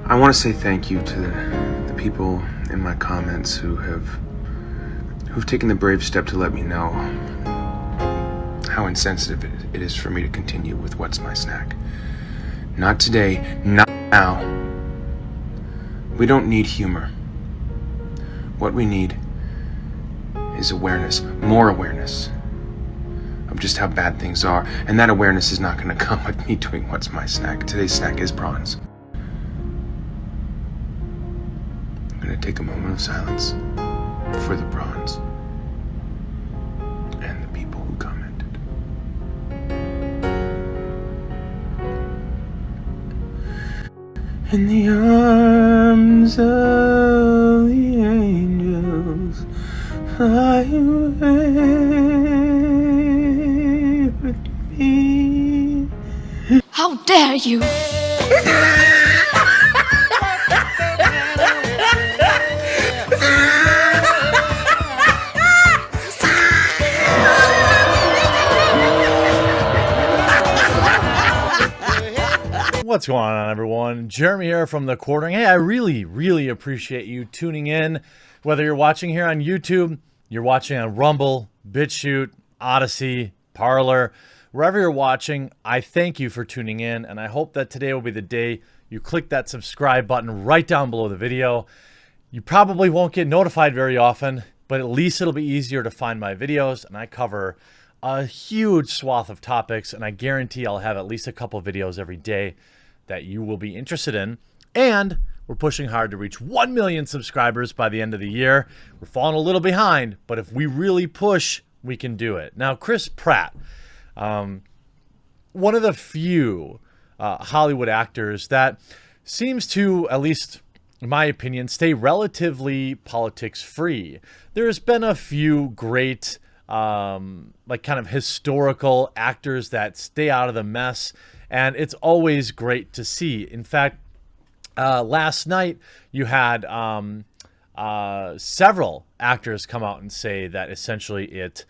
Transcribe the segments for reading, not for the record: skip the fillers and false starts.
I want to say thank you to the people in my comments who've taken the brave step to let me know how insensitive it is for me to continue with What's My Snack. Not today, not now. We don't need humor. What we need is awareness, more awareness of just how bad things are, and that awareness is not going to come with me doing What's My Snack. Today's snack is prawns. I'm going to take a moment of silence for the prawns and the people who commented. In the arms of the angels, fly away with me. How dare you! What's going on, everyone? Jeremy here from The Quartering. Hey, I really appreciate you tuning in. Whether you're watching here on YouTube, you're watching on Rumble, BitChute, Odyssey, Parler, wherever you're watching, I thank you for tuning in, and I hope that today will be the day you click that subscribe button right down below the video. You probably won't get notified very often, but at least it'll be easier to find my videos, and I cover a huge swath of topics, and I guarantee I'll have at least a couple videos every day that you will be interested in. And we're pushing hard to reach 1 million subscribers by the end of the year. We're falling a little behind, but if we really push, we can do it. Now, Chris Pratt, one of the few Hollywood actors that seems to, at least in my opinion, stay relatively politics free. There's been a few great like kind of historical actors that stay out of the mess, and it's always great to see. In fact, last night you had several actors come out and say that essentially it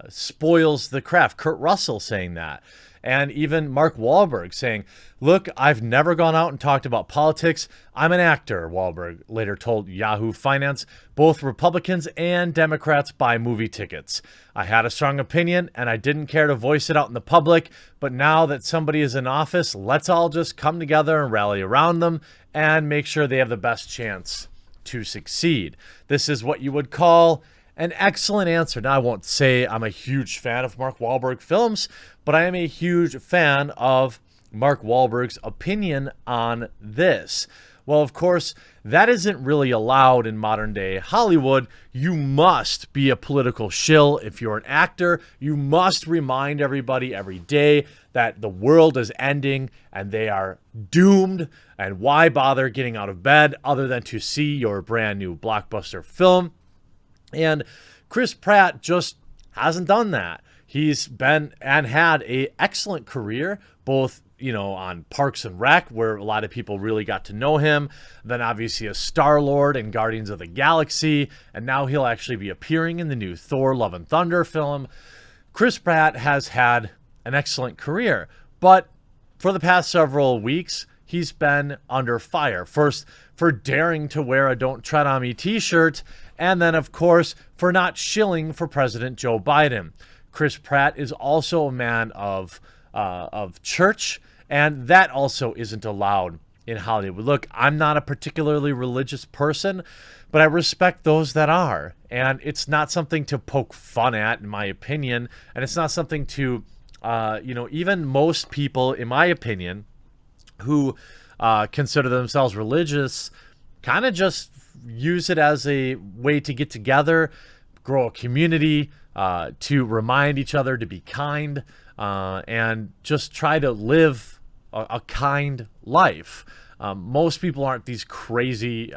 spoils the craft. Kurt Russell saying that. And even Mark Wahlberg saying, look, I've never gone out and talked about politics. I'm an actor, Wahlberg later told Yahoo Finance. Both Republicans and Democrats buy movie tickets. I had a strong opinion, and I didn't care to voice it out in the public. But now that somebody is in office, let's all just come together and rally around them and make sure they have the best chance to succeed. This is what you would call an excellent answer. Now, I won't say I'm a huge fan of Mark Wahlberg films, but I am a huge fan of Mark Wahlberg's opinion on this. Well, of course, that isn't really allowed in modern day Hollywood. You must be a political shill if you're an actor. You must remind everybody every day that the world is ending and they are doomed. And why bother getting out of bed other than to see your brand new blockbuster film? And Chris Pratt just hasn't done that. He's been and had an excellent career, both, you know, on Parks and Rec, where a lot of people really got to know him. Then obviously a Star-Lord in Guardians of the Galaxy. And now he'll actually be appearing in the new Thor Love and Thunder film. Chris Pratt has had an excellent career. But for the past several weeks, he's been under fire. First, for daring to wear a Don't Tread on Me t-shirt, and then, of course, for not shilling for President Joe Biden. Chris Pratt is also a man of church, and that also isn't allowed in Hollywood. Look, I'm not a particularly religious person, but I respect those that are, and it's not something to poke fun at, in my opinion, and it's not something to, even most people, in my opinion, who consider themselves religious, kind of just use it as a way to get together, grow a community, to remind each other to be kind, and just try to live a kind life. Most people aren't these crazy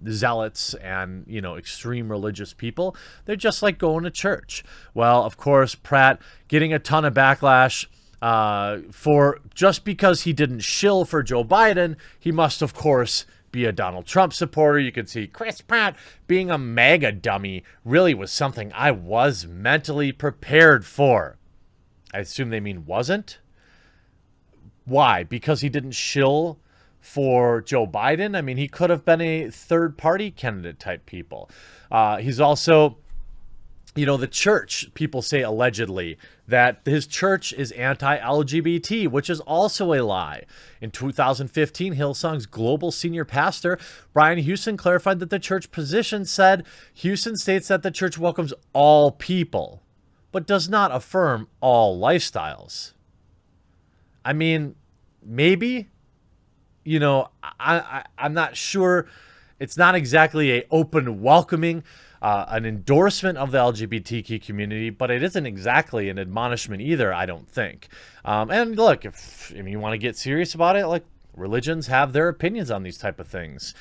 zealots and, extreme religious people. They're just like going to church. Well, of course, Pratt getting a ton of backlash for just because he didn't shill for Joe Biden, he must, of course, be a Donald Trump supporter. You can see Chris Pratt being a MAGA dummy really was something I was mentally prepared for. I assume they mean wasn't. Why? Because he didn't shill for Joe Biden. I mean, he could have been a third-party candidate type people. He's also, the church, people say allegedly that his church is anti-LGBT, which is also a lie. In 2015, Hillsong's global senior pastor, Brian Houston, clarified that the church position said, Houston states that the church welcomes all people, but does not affirm all lifestyles. I mean, maybe, I'm not sure. It's not exactly a open welcoming, an endorsement of the LGBTQ community, but it isn't exactly an admonishment either, I don't think. And look, if you want to get serious about it, like, religions have their opinions on these type of things,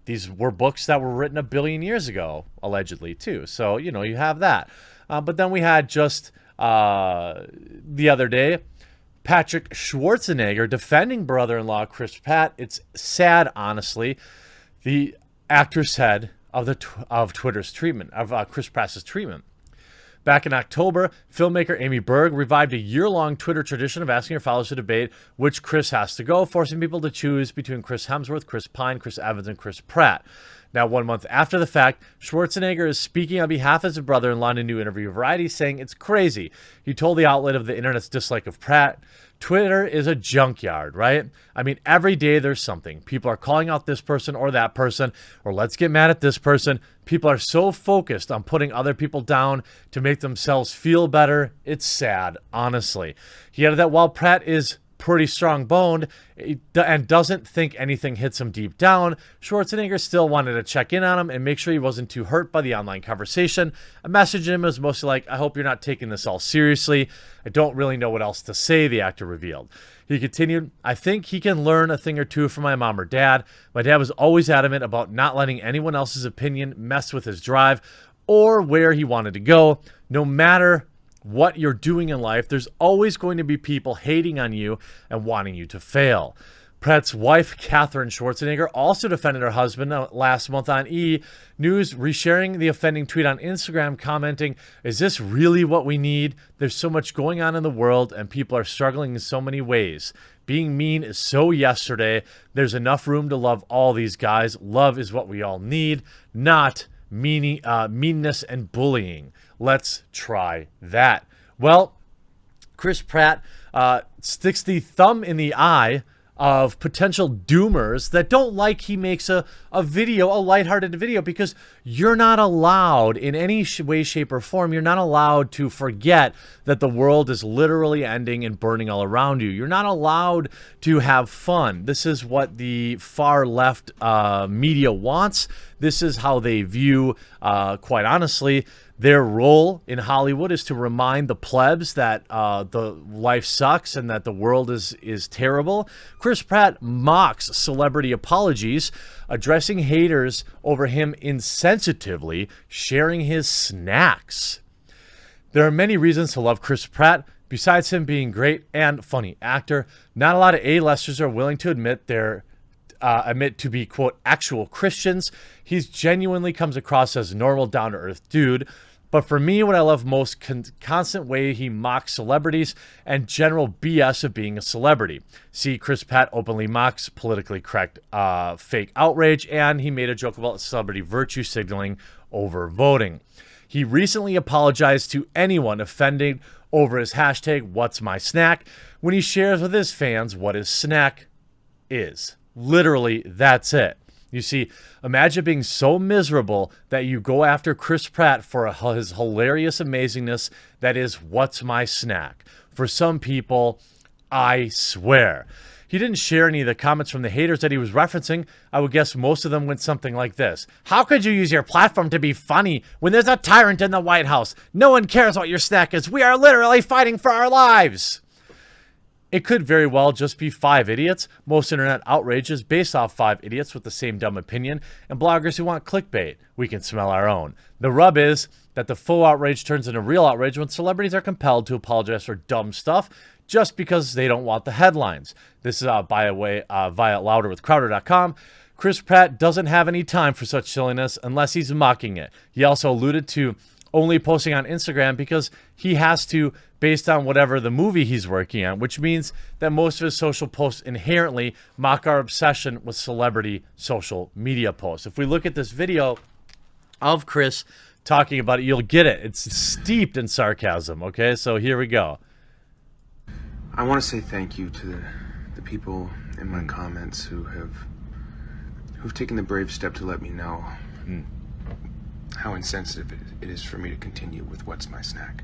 these were books that were written 1 billion years ago, allegedly, too. So, you have that. But then we had just the other day, Patrick Schwarzenegger defending brother-in-law Chris Pratt. It's sad, honestly. The actor said of Twitter's treatment, of Chris Pratt's treatment. Back in October, filmmaker Amy Berg revived a year-long Twitter tradition of asking her followers to debate which Chris has to go, forcing people to choose between Chris Hemsworth, Chris Pine, Chris Evans, and Chris Pratt. Now, 1 month after the fact, Schwarzenegger is speaking on behalf of his brother-in-law in a new interview with Variety, saying it's crazy. He told the outlet of the internet's dislike of Pratt, Twitter is a junkyard, right? I mean, every day there's something. People are calling out this person or that person, or let's get mad at this person. People are so focused on putting other people down to make themselves feel better. It's sad, honestly. He added that while Pratt is pretty strong-boned and doesn't think anything hits him deep down, Schwarzenegger still wanted to check in on him and make sure he wasn't too hurt by the online conversation. A message to him was mostly like, I hope you're not taking this all seriously. I don't really know what else to say, the actor revealed. He continued, I think he can learn a thing or two from my mom or dad. My dad was always adamant about not letting anyone else's opinion mess with his drive or where he wanted to go. No matter what you're doing in life, there's always going to be people hating on you and wanting you to fail. Pratt's wife, Katherine Schwarzenegger, also defended her husband last month on E! News, resharing the offending tweet on Instagram, commenting, is this really what we need? There's so much going on in the world, and people are struggling in so many ways. Being mean is so yesterday. There's enough room to love all these guys. Love is what we all need, not meanness and bullying. Let's try that. Well, Chris Pratt sticks the thumb in the eye of potential doomers that don't like he makes a video, a lighthearted video, because you're not allowed in any way, shape, or form, you're not allowed to forget that the world is literally ending and burning all around you. You're not allowed to have fun. This is what the far left media wants. This is how they view, quite honestly, their role in Hollywood is to remind the plebs that the life sucks and that the world is terrible. Chris Pratt mocks celebrity apologies, addressing haters over him insensitively, sharing his snacks. There are many reasons to love Chris Pratt. Besides him being a great and funny actor, not a lot of A-listers are willing to admit to be, quote, actual Christians. He's genuinely comes across as a normal, down-to-earth dude. But for me, what I love most, constant way he mocks celebrities and general BS of being a celebrity. See, Chris Pratt openly mocks politically correct fake outrage, and he made a joke about celebrity virtue signaling over voting. He recently apologized to anyone offended over his hashtag, What's My Snack, when he shares with his fans what his snack is. Literally, that's it. You see, imagine being so miserable that you go after Chris Pratt for his hilarious amazingness that is, what's my snack? For some people, I swear. He didn't share any of the comments from the haters that he was referencing. I would guess most of them went something like this. How could you use your platform to be funny when there's a tyrant in the White House? No one cares what your snack is. We are literally fighting for our lives. It could very well just be 5 idiots. Most internet outrage is based off 5 idiots with the same dumb opinion and bloggers who want clickbait. We can smell our own. The rub is that the faux outrage turns into real outrage when celebrities are compelled to apologize for dumb stuff just because they don't want the headlines. This is via louderwithcrowder.com. Chris Pratt doesn't have any time for such silliness unless he's mocking it. He also alluded to only posting on Instagram because he has to, based on whatever the movie he's working on, which means that most of his social posts inherently mock our obsession with celebrity social media posts. If we look at this video of Chris talking about it, you'll get it. It's steeped in sarcasm, okay? So here we go. I want to say thank you to the people in my comments who've taken the brave step to let me know how insensitive it is for me to continue with What's My Snack.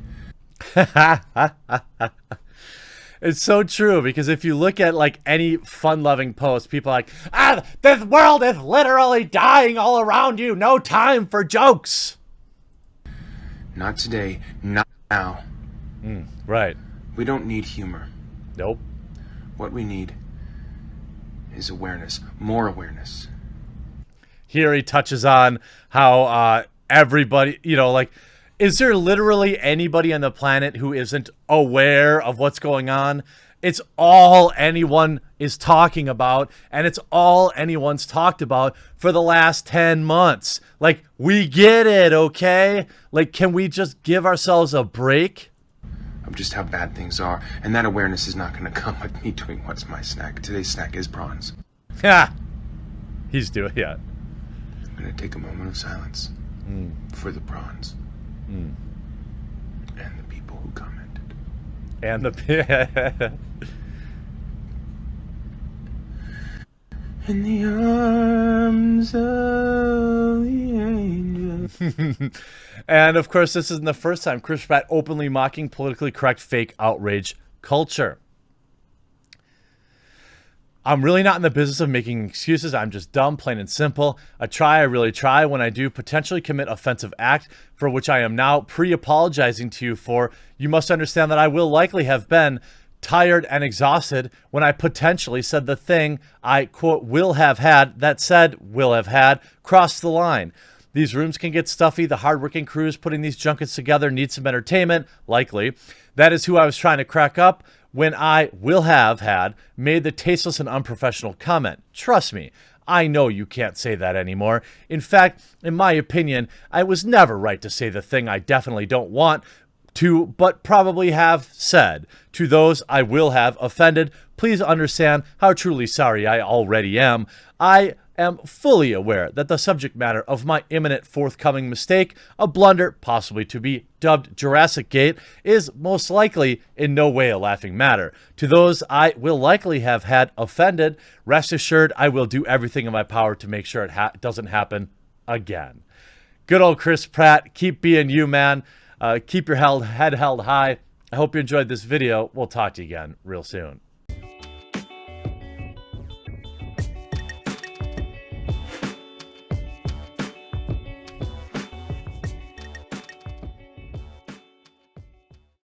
It's so true, because if you look at like any fun-loving post, people are like, this world is literally dying all around you. No time for jokes. Not today, not now. Right. We don't need humor. Nope. What we need is awareness, more awareness. Here he touches on how everybody, like, is there literally anybody on the planet who isn't aware of what's going on? It's all anyone is talking about, and it's all anyone's talked about for the last 10 months. Like, we get it, okay? Like, can we just give ourselves a break? Of just how bad things are, and that awareness is not going to come with me doing What's My Snack. Today's snack is prawns. Yeah, he's doing it. I'm going to take a moment of silence for the prawns and the people who commented. And the In the arms of the angel. And of course, this isn't the first time Chris Pratt openly mocking politically correct fake outrage culture. I'm really not in the business of making excuses. I'm just dumb, plain and simple. I really try. When I do potentially commit offensive act for which I am now pre-apologizing to you for, you must understand that I will likely have been tired and exhausted when I potentially said the thing I, quote, will have had, that said will have had, crossed the line. These rooms can get stuffy. The hardworking crews putting these junkets together need some entertainment, likely. That is who I was trying to crack up when I will have had made the tasteless and unprofessional comment. Trust me, I know you can't say that anymore. In fact, in my opinion, I was never right to say the thing I definitely don't want to, but probably have said. To those I will have offended, please understand how truly sorry I already am. I am fully aware that the subject matter of my imminent forthcoming mistake, a blunder possibly to be dubbed Jurassic Gate, is most likely in no way a laughing matter. To those I will likely have had offended, rest assured I will do everything in my power to make sure it doesn't happen again. Good old Chris Pratt, keep being you, man. Keep your head held high. I hope you enjoyed this video. We'll talk to you again real soon.